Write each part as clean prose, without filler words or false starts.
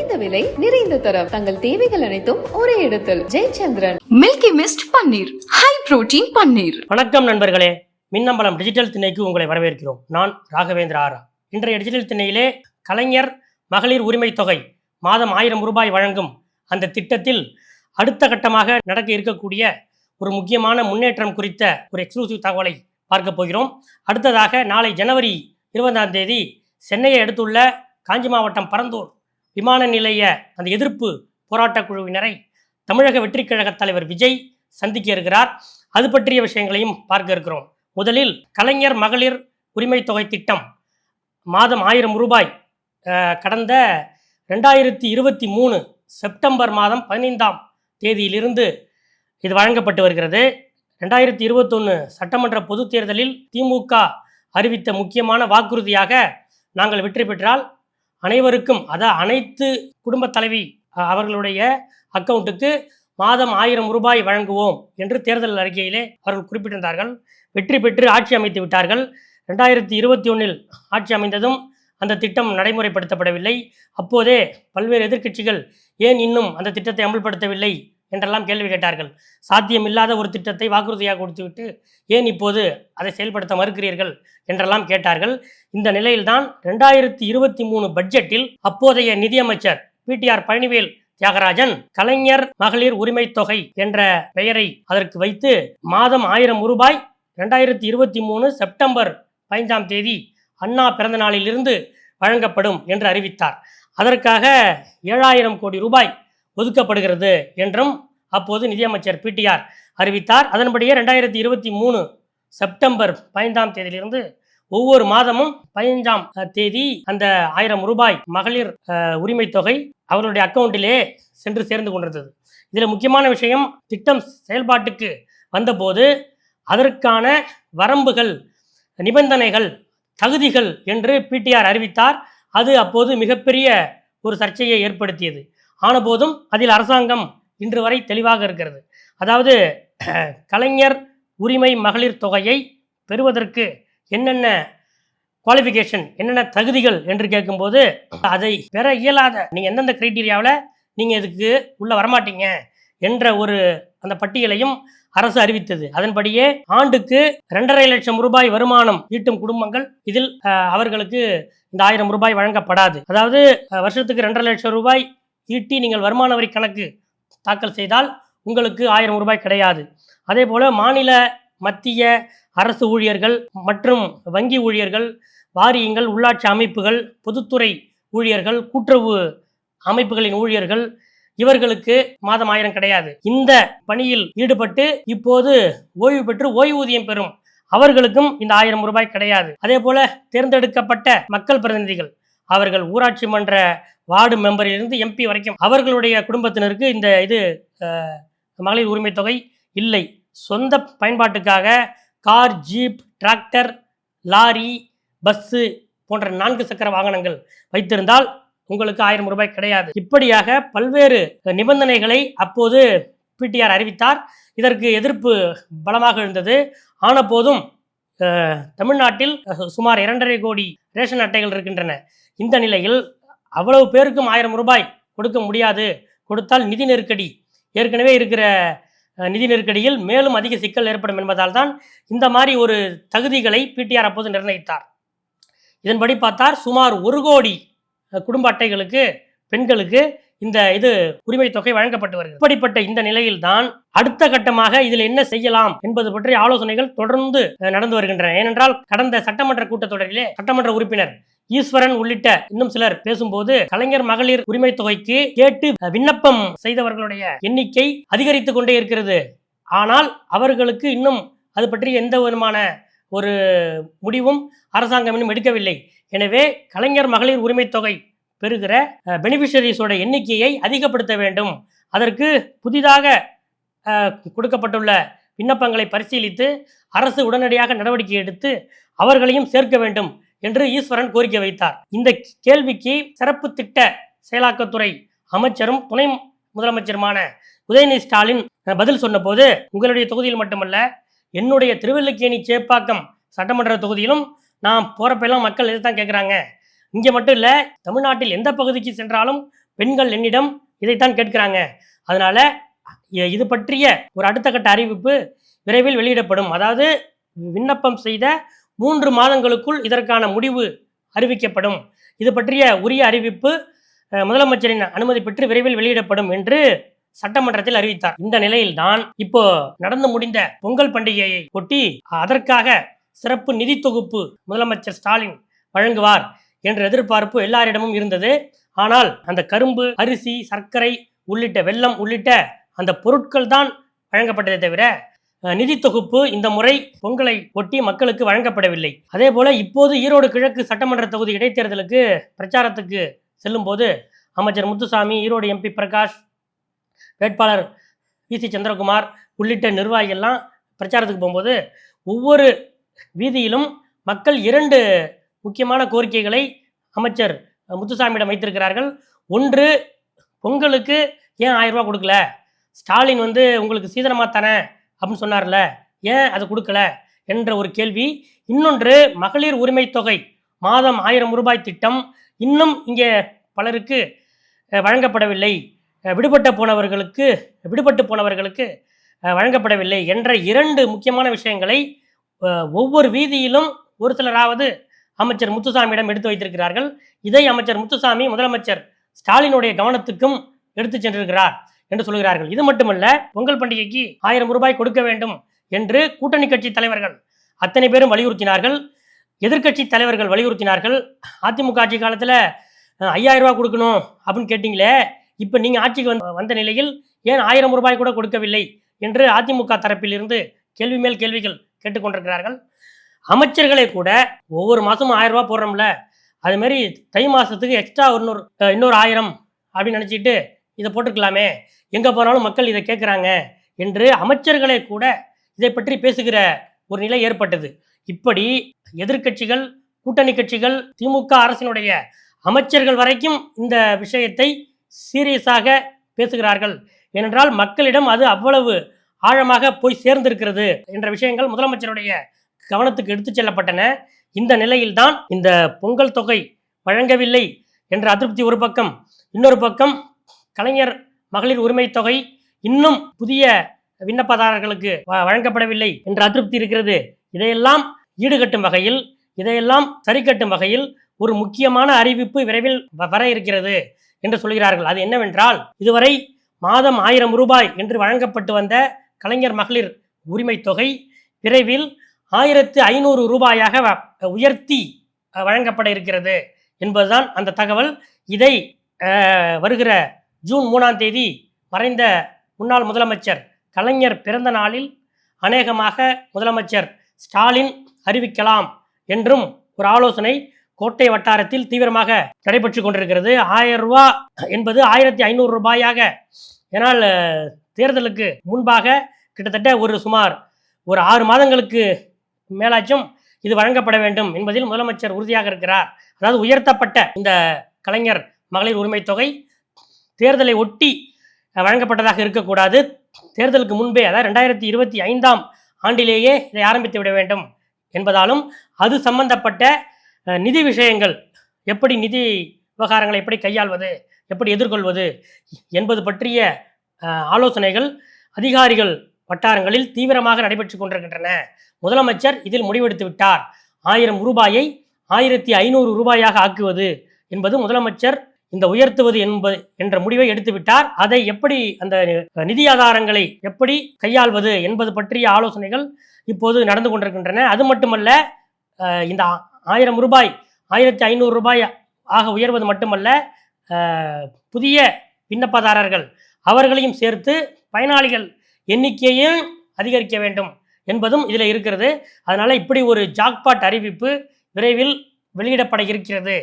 குறைந்த விலை நிறைந்த தரம். தங்கள் தேவைகள் அனைத்தும் ஒரே இடத்தில். ஜெயச்சந்திரன் மில்கி மிஸ்ட் பன்னீர், ஹை புரோட்டீன் பன்னீர். வணக்கம் நண்பர்களே, மின்னம்பலம் டிஜிட்டல் திண்ணைக்கு உங்களை வரவேற்கிறோம். நான் ராகவேந்திர ஆரா. இன்றைய டிஜிட்டல் திண்ணையிலே கலைஞர் மகளிர் உரிமை தொகை மாதம் 1000 ரூபாய் வழங்கும் அந்த திட்டத்தில் அடுத்த கட்டமாக நடக்க இருக்கக்கூடிய ஒரு முக்கியமான முன்னேற்றம் குறித்த ஒரு எக்ஸ்க்ளூசிவ் தகவலை பார்க்க போகிறோம். அடுத்ததாக நாளை ஜனவரி 20ஆம் தேதி சென்னையை அடுத்துள்ள காஞ்சி மாவட்டம் பரந்தூர் விமான நிலைய அந்த எதிர்ப்பு போராட்டக் குழுவினரை தமிழக வெற்றிக் கழக தலைவர் விஜய் சந்திக்க இருக்கிறார். அது பற்றிய விஷயங்களையும் பார்க்க இருக்கிறோம். முதலில் கலைஞர் மகளிர் உரிமை தொகை திட்டம் மாதம் 1000 ரூபாய் கடந்த 2023 செப்டம்பர் மாதம் 15ஆம் தேதியிலிருந்து இது வழங்கப்பட்டு வருகிறது. 2021 சட்டமன்ற பொதுத் தேர்தலில் திமுக அறிவித்த முக்கியமான வாக்குறுதியாக நாங்கள் வெற்றி பெற்றால் அனைவருக்கும், அனைத்து குடும்ப தலைவி அவர்களுடைய அக்கௌண்ட்டுக்கு மாதம் 1000 ரூபாய் வழங்குவோம் என்று தேர்தல் அறிக்கையிலே அவர்கள் குறிப்பிட்டிருந்தார்கள். வெற்றி பெற்று ஆட்சி அமைத்து விட்டார்கள். 2021 ஆட்சி அமைந்ததும் அந்த திட்டம் நடைமுறைப்படுத்தப்படவில்லை. அப்போதே பல்வேறு எதிர்க்கட்சிகள் ஏன் இன்னும் அந்த திட்டத்தை அமல்படுத்தவில்லை என்றெல்லாம் கேள்வி கேட்டார்கள். சாத்தியமில்லாத ஒரு திட்டத்தை வாக்குறுதியாக கொடுத்துவிட்டு ஏன் இப்போது அதை செயல்படுத்த மறுக்கிறீர்கள் என்றெல்லாம் கேட்டார்கள். இந்த நிலையில்தான் 2023 பட்ஜெட்டில் அப்போதைய நிதியமைச்சர் பிடிஆர் பழனிவேல் தியாகராஜன் கலைஞர் மகளிர் உரிமை தொகை என்ற பெயரை அதற்கு வைத்து மாதம் 1000 ரூபாய் 2023 செப்டம்பர் 15ஆம் தேதி அண்ணா பிறந்த நாளிலிருந்து வழங்கப்படும் என்று அறிவித்தார். அதற்காக 7000 கோடி ரூபாய் ஒதுக்கப்படுகிறது என்றும் அப்போது நிதியமைச்சர் பிடிஆர் அறிவித்தார். அதன்படியே 2023 செப்டம்பர் 15ஆம் தேதியிலிருந்து ஒவ்வொரு மாதமும் 15ஆம் தேதி அந்த 1000 ரூபாய் மகளிர் உரிமை தொகை அவர்களுடைய அக்கௌண்ட்டிலே சென்று சேர்ந்து கொண்டிருந்தது. இதில் முக்கியமான விஷயம், திட்டம் செயல்பாட்டுக்கு வந்தபோது அதற்கான வரம்புகள், நிபந்தனைகள், தகுதிகள் என்று பிடிஆர் அறிவித்தார். அது அப்போது மிகப்பெரிய ஒரு சர்ச்சையை ஏற்படுத்தியது. ஆனபோதும் அதில் அரசாங்கம் இன்று வரை தெளிவாக இருக்கிறது. அதாவது கலைஞர் உரிமை மகளிர் தொகையை பெறுவதற்கு என்னென்ன குவாலிஃபிகேஷன், என்னென்ன தகுதிகள் என்று கேட்கும்போது அதை பெற இயலாத, நீங்கள் எந்தெந்த கிரைட்டீரியாவில் நீங்கள் இதுக்கு உள்ளே வரமாட்டீங்க என்ற ஒரு அந்த பட்டியலையும் அரசு அறிவித்தது. அதன்படியே ஆண்டுக்கு 2.5 லட்சம் ரூபாய் வருமானம் ஈட்டும் குடும்பங்கள் இதில் அவர்களுக்கு இந்த 1000 ரூபாய் வழங்கப்படாது. அதாவது வருஷத்துக்கு 2.5 லட்சம் ரூபாய் ஈட்டி நீங்கள் வருமான வரி கணக்கு தாக்கல் செய்தால் உங்களுக்கு 1000 ரூபாய் கிடையாது. அதே போல் மாநில மத்திய அரசு ஊழியர்கள் மற்றும் வங்கி ஊழியர்கள், வாரியங்கள், உள்ளாட்சி அமைப்புகள், பொதுத்துறை ஊழியர்கள், கூட்டுறவு அமைப்புகளின் ஊழியர்கள், இவர்களுக்கு மாதம் 1000 கிடையாது. இந்த பணியில் ஈடுபட்டு இப்போது ஓய்வு பெற்று ஓய்வூதியம் பெறும் அவர்களுக்கும் இந்த 1000 ரூபாய் கிடையாது. அதே போல தேர்ந்தெடுக்கப்பட்ட மக்கள் பிரதிநிதிகள், அவர்கள் ஊராட்சி மன்ற வார்டு மெம்பரிலிருந்து எம்பி வரைக்கும் அவர்களுடைய குடும்பத்தினருக்கு இந்த மகளிர் உரிமை தொகை இல்லை. சொந்த பயன்பாட்டுக்காக car, jeep, tractor, lorry, bus போன்ற 4 சக்கர வாகனங்கள் வைத்திருந்தால் உங்களுக்கு 1000 ரூபாய் கிடையாது. இப்படியாக பல்வேறு நிபந்தனைகளை அப்போது பிடிஆர் அறிவித்தார். இதற்கு எதிர்ப்பு பலமாக இருந்தது. ஆன போதும் தமிழ்நாட்டில் சுமார் 2.5 கோடி ரேஷன் அட்டைகள் இருக்கின்றன. இந்த நிலையில் அவ்வளவு பேருக்கும் 1000 ரூபாய் கொடுக்க முடியாது. கொடுத்தால் நிதி நெருக்கடி, ஏற்கனவே இருக்கிற நிதி நெருக்கடியில் மேலும் அதிக சிக்கல் ஏற்படும் என்பதால் தான் இந்த மாதிரி ஒரு தகுதிகளை பிடிஆர் அப்போது நிர்ணயித்தார். இதன்படி பார்த்தார் சுமார் 1 கோடி குடும்ப அட்டைகளுக்கு, பெண்களுக்கு இந்த உரிமை தொகை வழங்கப்பட்டு வருகிறது. இப்படிப்பட்ட இந்த நிலையில் தான் அடுத்த கட்டமாக இதில் என்ன செய்யலாம் என்பது பற்றி ஆலோசனைகள் தொடர்ந்து நடந்து வருகின்றன. ஏனென்றால் கடந்த சட்டமன்ற கூட்டத்தொடரிலே சட்டமன்ற உறுப்பினர் ஈஸ்வரன் உள்ளிட்ட இன்னும் சிலர் பேசும்போது கலைஞர் மகளிர் உரிமை தொகைக்கு கேட்டு விண்ணப்பம் செய்தவர்களுடைய எண்ணிக்கை அதிகரித்து கொண்டே இருக்கிறது. ஆனால் அவர்களுக்கு இன்னும் அது பற்றி எந்த விதமான ஒரு முடிவும் அரசாங்கம் இன்னும் எடுக்கவில்லை. எனவே கலைஞர் மகளிர் உரிமை தொகை பெறுகிற பெனிஃபிஷரிஸோட எண்ணிக்கையை அதிகப்படுத்த வேண்டும். அதற்கு புதிதாக கொடுக்கப்பட்டுள்ள விண்ணப்பங்களை பரிசீலித்து அரசு உடனடியாக நடவடிக்கை எடுத்து அவர்களையும் சேர்க்க வேண்டும் என்று ஈஸ்வரன் கோரிக்கை வைத்தார். இந்த கேள்விக்கு சிறப்பு திட்ட செயலாக்கத்துறை அமைச்சரும் துணை முதலமைச்சருமான உதயநிதி ஸ்டாலின் பதில் சொன்னபோது, உங்களுடைய தொகுதியில் மட்டுமல்ல, என்னுடைய திருவல்லிக்கேணி சேப்பாக்கம் சட்டமன்ற தொகுதியிலும் நான் போகிறப்பெல்லாம் மக்கள் இதை தான் கேட்குறாங்க. இங்கே மட்டும் இல்லை, தமிழ்நாட்டில் எந்த பகுதிக்கு சென்றாலும் பெண்கள் என்னிடம் இதைத்தான் கேட்கிறாங்க. அதனால இது பற்றிய ஒரு அடுத்த கட்ட அறிவிப்பு விரைவில் வெளியிடப்படும். அதாவது விண்ணப்பம் செய்த 3 மாதங்களுக்குள் இதற்கான முடிவு அறிவிக்கப்படும். இது பற்றிய உரிய அறிவிப்பு முதலமைச்சரின் அனுமதி பெற்று விரைவில் வெளியிடப்படும் என்று சட்டமன்றத்தில் அறிவித்தார். இந்த நிலையில்தான் இப்போ நடந்து முடிந்த பொங்கல் பண்டிகையை ஒட்டி அதற்காக சிறப்பு நிதி தொகுப்பு முதலமைச்சர் ஸ்டாலின் வழங்குவார் என்ற எதிர்பார்ப்பு எல்லாரிடமும் இருந்தது. ஆனால் அந்த கரும்பு, அரிசி, சர்க்கரை உள்ளிட்ட வெல்லம் உள்ளிட்ட அந்த பொருட்கள் தான் வழங்கப்பட்டதை தவிர நிதி தொகுப்பு இந்த முறை பொங்கலை ஒட்டி மக்களுக்கு வழங்கப்படவில்லை. அதே போல இப்போது ஈரோடு கிழக்கு சட்டமன்ற தொகுதி இடைத்தேர்தலுக்கு பிரச்சாரத்துக்கு செல்லும் போது அமைச்சர் முத்துசாமி, ஈரோடு எம்பி பிரகாஷ், வேட்பாளர் வி.சி. சந்திரகுமார் உள்ளிட்ட நிர்வாகிகள்லாம் பிரச்சாரத்துக்கு போகும்போது ஒவ்வொரு வீதியிலும் மக்கள் 2 முக்கியமான கோரிக்கைகளை அமைச்சர் முத்துசாமியிடம் வைத்திருக்கிறார்கள். ஒன்று, பொங்கலுக்கு ஏன் 1000 ரூபா கொடுக்கல? ஸ்டாலின் உங்களுக்கு சீதனமாக தானே அப்படின்னு சொன்னார்ல, ஏன் அது கொடுக்கல என்ற ஒரு கேள்வி. இன்னொன்று, மகளிர் உரிமை தொகை மாதம் 1000 ரூபாய் திட்டம் இன்னும் இங்கே பலருக்கு வழங்கப்படவில்லை, விடுபட்டு போனவர்களுக்கு வழங்கப்படவில்லை என்ற 2 முக்கியமான விஷயங்களை ஒவ்வொரு வீதியிலும் ஒரு சிலராவது அமைச்சர் முத்துசாமியிடம் எடுத்து வைத்திருக்கிறார்கள். இதை அமைச்சர் முத்துசாமி முதலமைச்சர் ஸ்டாலினுடைய கவனத்துக்கும் எடுத்து சென்றிருக்கிறார் என்று சொல்கிறார்கள். இது மட்டுமல்ல, பொங்கல் பண்டிகைக்கு 1000 ரூபாய் கொடுக்க வேண்டும் என்று கூட்டணி கட்சி தலைவர்கள் அத்தனை பேரும் வலியுறுத்தினார்கள். எதிர்க்கட்சி தலைவர்கள் வலியுறுத்தினார்கள். அதிமுக ஆட்சி காலத்தில் 5000 ரூபாய் கொடுக்கணும் அப்படின்னு கேட்டீங்களே, இப்போ நீங்கள் ஆட்சிக்கு வந்த நிலையில் ஏன் 1000 ரூபாய் கூட கொடுக்கவில்லை என்று அதிமுக தரப்பில் இருந்து கேள்வி மேல் கேள்விகள் கேட்டுக்கொண்டிருக்கிறார்கள். அமைச்சர்களே கூட ஒவ்வொரு மாதமும் 1000 ரூபாய் போடுறோம்ல, அதுமாரி தை மாதத்துக்கு எக்ஸ்ட்ரா இன்னொரு 1000 அப்படின்னு நினச்சிட்டு இதை போட்டுக்கலாமே, எங்கே போனாலும் மக்கள் இதை கேட்குறாங்க என்று அமைச்சர்களே கூட இதை பற்றி பேசுகிற ஒரு நிலை ஏற்பட்டது. இப்படி எதிர்க்கட்சிகள், கூட்டணி கட்சிகள், திமுக அரசினுடைய அமைச்சர்கள் வரைக்கும் இந்த விஷயத்தை சீரியஸாக பேசுகிறார்கள். ஏனென்றால் மக்களிடம் அது அவ்வளவு ஆழமாக போய் சேர்ந்திருக்கிறது என்ற விஷயங்கள் முதலமைச்சருடைய கவனத்துக்கு எடுத்து செல்லப்பட்டன. இந்த நிலையில்தான் இந்த பொங்கல் தொகை வழங்கவில்லை என்ற அதிருப்தி ஒரு பக்கம், இன்னொரு பக்கம் கலைஞர் மகளிர் உரிமை தொகை இன்னும் புதிய விண்ணப்பதாரர்களுக்கு வழங்கப்படவில்லை என்ற அதிருப்தி இருக்கிறது. இதையெல்லாம் ஈடுகட்டும் வகையில், இதையெல்லாம் சரிக்கட்டும் வகையில் ஒரு முக்கியமான அறிவிப்பு விரைவில் வர இருக்கிறது என்று சொல்கிறார்கள். அது என்னவென்றால், இதுவரை மாதம் 1000 ரூபாய் என்று வழங்கப்பட்டு வந்த கலைஞர் மகளிர் உரிமை தொகை விரைவில் 1500 ரூபாயாக உயர்த்தி வழங்கப்பட இருக்கிறது என்பதுதான் அந்த தகவல். இதை வருகிற ஜூன் 3ஆம் தேதி மறைந்த முன்னாள் முதலமைச்சர் கலைஞர் பிறந்த நாளில் அநேகமாக முதலமைச்சர் ஸ்டாலின் அறிவிக்கலாம் என்றும் ஒரு ஆலோசனை கோட்டை வட்டாரத்தில் தீவிரமாக நடைபெற்று கொண்டிருக்கிறது. 1000 ரூபா என்பது 1500 ரூபாயாக, ஏனால் தேர்தலுக்கு முன்பாக கிட்டத்தட்ட சுமார் 6 மாதங்களுக்கு மேலாச்சும் இது வழங்கப்பட வேண்டும் என்பதில் முதலமைச்சர் உறுதியாக இருக்கிறார். அதாவது உயர்த்தப்பட்ட இந்த கலைஞர் மகளிர் உரிமை தொகை தேர்தலை ஒட்டி வழங்கப்பட்டதாக இருக்கக்கூடாது. தேர்தலுக்கு முன்பே, அதாவது 2025ஆம் ஆண்டிலேயே இதை ஆரம்பித்து விட வேண்டும் என்பதாலும், அது சம்பந்தப்பட்ட நிதி விஷயங்கள், எப்படி நிதி விவகாரங்களை எப்படி கையாள்வது, எப்படி எதிர்கொள்வது என்பது பற்றிய ஆலோசனைகள் அதிகாரிகள் வட்டாரங்களில் தீவிரமாக நடைபெற்று கொண்டிருக்கின்றன. முதலமைச்சர் இதில் முடிவெடுத்து விட்டார். 1000 ரூபாயை 1500 ரூபாயாக ஆக்குவது என்பது முதலமைச்சர் இந்த உயர்த்துவது என்ற முடிவை எடுத்துவிட்டார். அதை எப்படி, அந்த நிதி ஆதாரங்களை எப்படி கையாள்வது என்பது பற்றிய ஆலோசனைகள் இப்போது நடந்து கொண்டிருக்கின்றன. அது மட்டுமல்ல, இந்த 1000 ரூபாய் 1500 ரூபாய் ஆக உயர்வது மட்டுமல்ல, புதிய விண்ணப்பதாரர்கள் அவர்களையும் சேர்த்து பயனாளிகள் எண்ணிக்கையும் அதிகரிக்க வேண்டும் என்பதும் இதில் இருக்கிறது. அதனால் இப்படி ஒரு ஜாக்பாட் அறிவிப்பு விரைவில் வெளியிடப்பட இருக்கிறது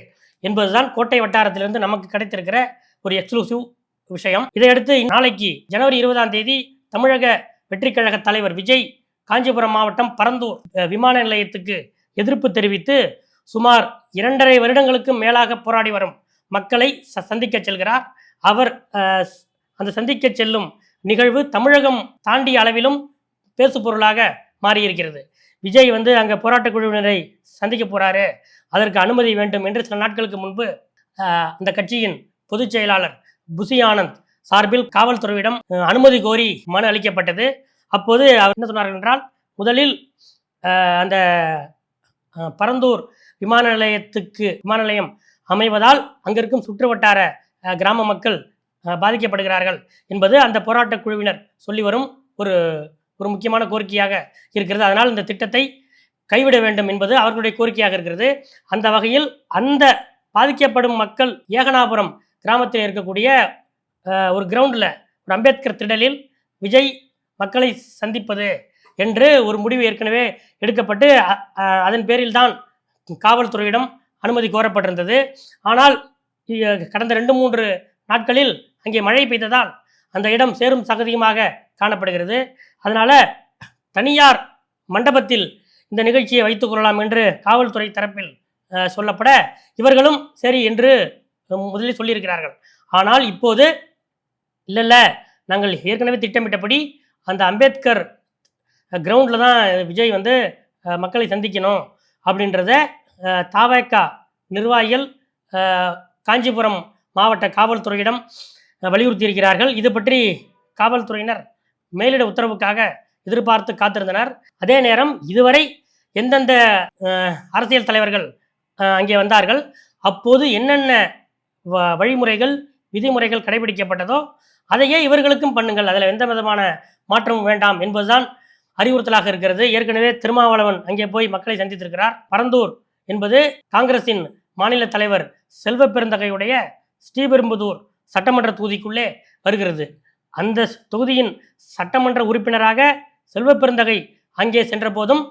என்பதுதான் கோட்டை வட்டாரத்திலிருந்து நமக்கு கிடைத்திருக்கிற ஒரு எக்ஸ்க்ளூசிவ் விஷயம். இதையடுத்து நாளைக்கு ஜனவரி 20ஆம் தேதி தமிழக வெற்றிக் கழக தலைவர் விஜய் காஞ்சிபுரம் மாவட்டம் பரந்தூர் விமான நிலையத்துக்கு எதிர்ப்பு தெரிவித்து சுமார் 2.5 வருடங்களுக்கு மேலாக போராடி வரும் மக்களை சந்திக்க செல்கிறார். அவர் அந்த சந்திக்க செல்லும் நிகழ்வு தமிழகம் தாண்டிய அளவிலும் பேசு பொருளாக மாறியிருக்கிறது. விஜய் அங்கே போராட்ட குழுவினரை சந்திக்க போகிறாரு, அதற்கு அனுமதி வேண்டும் என்று சில நாட்களுக்கு முன்பு அந்த கட்சியின் பொதுச் செயலாளர் புசி ஆனந்த் சார்பில் காவல்துறையிடம் அனுமதி கோரி மனு அளிக்கப்பட்டது. அப்போது அவர் என்ன சொன்னார்கள் என்றால், முதலில் அந்த பரந்தூர் விமான நிலையம் அமைவதால் அங்கிருக்கும் சுற்று வட்டார கிராம மக்கள் பாதிக்கப்படுகிறார்கள் என்பது அந்த போராட்ட குழுவினர் சொல்லி வரும் ஒரு முக்கியமான கோரிக்கையாக இருக்கிறது. அதனால் இந்த திட்டத்தை கைவிட வேண்டும் என்பது அவர்களுடைய கோரிக்கையாக இருக்கிறது. அந்த வகையில் அந்த பாதிக்கப்படும் மக்கள் ஏகனாபுரம் கிராமத்தில் இருக்கக்கூடிய ஒரு கிரவுண்டில் ஒரு அம்பேத்கர் திடலில் விஜய் மக்களை சந்திப்பது என்று ஒரு முடிவு ஏற்கனவே எடுக்கப்பட்டு அதன் பேரில் தான் காவல்துறையிடம் அனுமதி கோரப்பட்டிருந்தது. ஆனால் கடந்த 2-3 நாட்களில் அங்கே மழை பெய்ததால் அந்த இடம் சேரும் சகதியுமாக காணப்படுகிறது. அதனால் தனியார் மண்டபத்தில் இந்த நிகழ்ச்சியை வைத்துக் கொள்ளலாம் என்று காவல்துறை தரப்பில் சொல்லப்பட இவர்களும் சரி என்று முதலில் சொல்லியிருக்கிறார்கள். ஆனால் இப்போது இல்லை, நாங்கள் ஏற்கனவே திட்டமிட்டபடி அந்த அம்பேத்கர் கிரவுண்டில் தான் விஜய் மக்களை சந்திக்கணும் அப்படின்றத தவேக நிர்வாகிகள் காஞ்சிபுரம் மாவட்ட காவல்துறையிடம் வலியுறுத்தியிருக்கிறார்கள். இது பற்றி காவல்துறையினர் மேலிட உத்தரவுக்காக எதிர்பார்த்து காத்திருந்தனர். அதே நேரம் இதுவரை எந்தெந்த அரசியல் தலைவர்கள் அங்கே வந்தார்கள், அப்போது என்னென்ன வழிமுறைகள் விதிமுறைகள் கடைபிடிக்கப்பட்டதோ அதையே இவர்களுக்கும் பண்ணுங்கள், அதில் எந்த விதமான மாற்றமும் வேண்டாம் என்பதுதான் அறிவுறுத்தலாக இருக்கிறது. ஏற்கனவே திருமாவளவன் அங்கே போய் மக்களை சந்தித்திருக்கிறார். பரந்தூர் என்பது காங்கிரசின் மாநில தலைவர் செல்வ பெருந்தகையுடைய ஸ்ரீபெரும்புதூர் சட்டமன்ற தொகுதிக்குள்ளே வருகிறது. அந்த தொகுதியின் சட்டமன்ற உறுப்பினராக செல்வ பெருந்தகை அங்கே சென்ற போதும்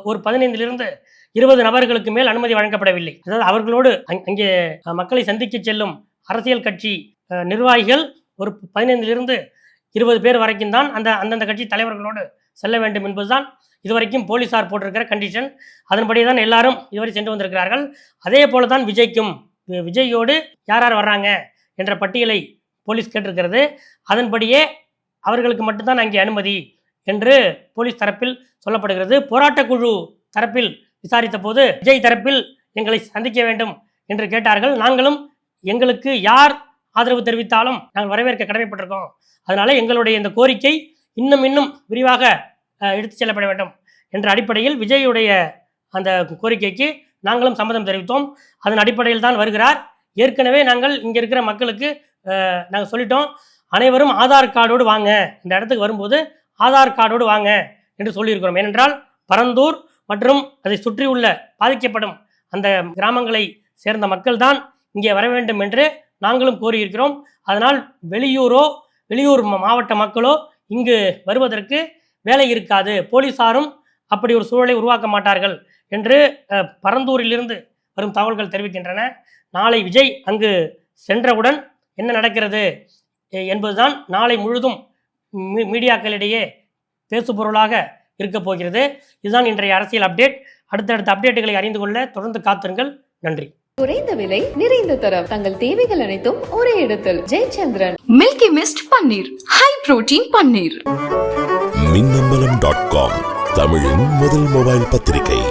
ஒரு 15-20 நபர்களுக்கு மேல் அனுமதி வழங்கப்படவில்லை. அதாவது அவர்களோடு அங்கே மக்களை சந்திக்க செல்லும் அரசியல் கட்சி நிர்வாகிகள் ஒரு 15-20 பேர் வரைக்கும் தான் அந்தந்த கட்சி தலைவர்களோடு செல்ல வேண்டும் என்பதுதான் இதுவரைக்கும் போலீஸார் போட்டிருக்கிற கண்டிஷன். அதன்படி தான் எல்லாரும் இதுவரை சென்று வந்திருக்கிறார்கள். அதே போல தான் விஜயோடு யார் யார் வர்றாங்க என்ற பட்டியலை போலீஸ் கேட்டிருக்கிறது. அதன்படியே அவர்களுக்கு மட்டும்தான் அங்கே அனுமதி என்று போலீஸ் தரப்பில் சொல்லப்படுகிறது. போராட்ட குழு தரப்பில் விசாரித்த போது விஜய் தரப்பில் எங்களை சந்திக்க வேண்டும் என்று கேட்டார்கள். நாங்களும் எங்களுக்கு யார் ஆதரவு தெரிவித்தாலும் நாங்கள் வரவேற்க கடமைப்பட்டிருக்கோம். அதனால எங்களுடைய இந்த கோரிக்கை இன்னும் விரிவாக எடுத்து செல்லப்பட வேண்டும் என்ற அடிப்படையில் விஜயுடைய அந்த கோரிக்கைக்கு நாங்களும் சம்மதம் தெரிவித்தோம். அதன் அடிப்படையில் தான் வருகிறார். ஏற்கனவே நாங்கள் இங்கே இருக்கிற மக்களுக்கு நாங்கள் சொல்லிட்டோம், அனைவரும் ஆதார் கார்டோடு வாங்க, இந்த இடத்துக்கு வரும்போது ஆதார் கார்டோடு வாங்க என்று சொல்லியிருக்கிறோம். ஏனென்றால் பரந்தூர் மற்றும் அதை சுற்றியுள்ள பாதிக்கப்படும் அந்த கிராமங்களை சேர்ந்த மக்கள் தான் இங்கே வர வேண்டும் என்று நாங்களும் கோரியிருக்கிறோம். அதனால் வெளியூர் மாவட்ட மக்களோ இங்கு வருவதற்கு வேலை இருக்காது, போலீஸாரும் அப்படி ஒரு சூழலை உருவாக்க மாட்டார்கள் என்று பரந்தூரிலிருந்து வரும் தகவல்கள் தெரிவிக்கின்றன. நாளை விஜய் அங்கு சென்றவுடன் என்ன நடக்கிறது என்பதுதான் நாளை முழுதும் மீடியாக்களிடையே பேசுபொருளாக இருக்கப் போகிறது. இதுதான் இன்றைய அரசியல் அப்டேட். அடுத்தடுத்த அப்டேட்டுகளை அறிந்து கொள்ள தொடர்ந்து காத்திருங்கள். நன்றி. குறைந்த விலை நிறைந்த தரம், தங்கள் தேவைகள் அனைத்தும் ஒரே இடத்தில். ஜெயச்சந்திரன். மில்கி மிஸ்ட் பன்னீர், ஹை புரோட்டீன் பன்னீர். மின்னம்பலம்.com தமிழின் முதல் மொபைல் பத்திரிகை.